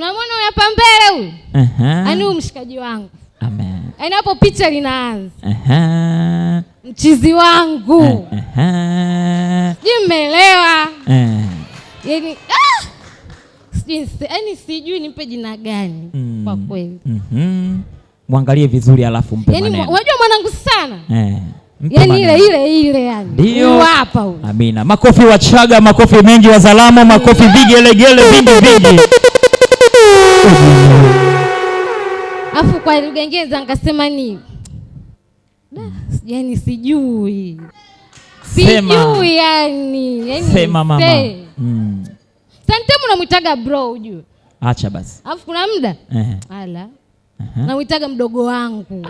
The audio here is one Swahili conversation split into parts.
Unamwona huyu hapa mbele huyu? Ani huyu mshikaji wangu. Amen. Yaani hapo picha linaanza. Mchizi wangu. Je, mmeelewa? Yaani sijui nimpe jina gani kwa kweli. Muangalie vizuri alafu mpe maneno. Yaani unajua mwanangu sana? Yaani ile yani. Ndio hapa huyu. Amina. Makofi Wachaga, makofi mengi Wazalamo, makofi vigelegele vingi. Afu kwa lugha nyingine nikasema ni yaani sijui. Sijui yani. Sema mama. Santemu namuitaga bro ujue. Acha basi. Afu kuna muda ala. Namuitaga mdogo wangu.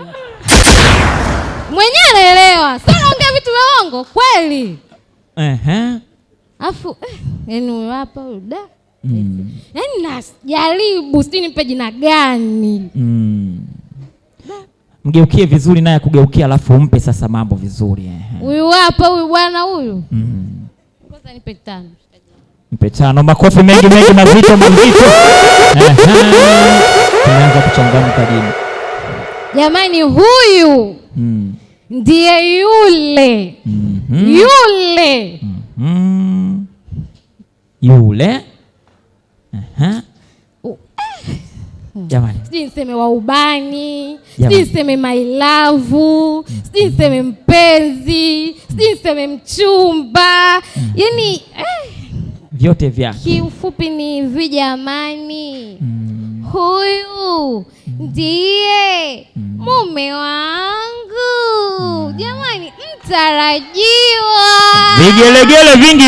Mwenyewe anaelewa. Sasa naongea vitu vya uongo kweli. Afu yaani hapa uda. Yaani najaribu sijui nimpe jina gani. Mgeukie vizuri naye kugeukia alafu umpe sasa mambo vizuri. Huyu hapa huyu bwana huyu. Kwanza nipe 5. Mpe 5. Makofi mengi mazito. Tunaanza kuchangamka jini. Jamani huyu ndiye yule. Yule. Jamani. Sijui niseme wa ubani, sijui niseme my love, sijui niseme mpenzi, sijui niseme mchumba. Yaani vyote vyake. Kiufupi ni hivi jamani. Huyu ndiye mume wangu. Jamani mtarajiwa. Vigelegele vingi.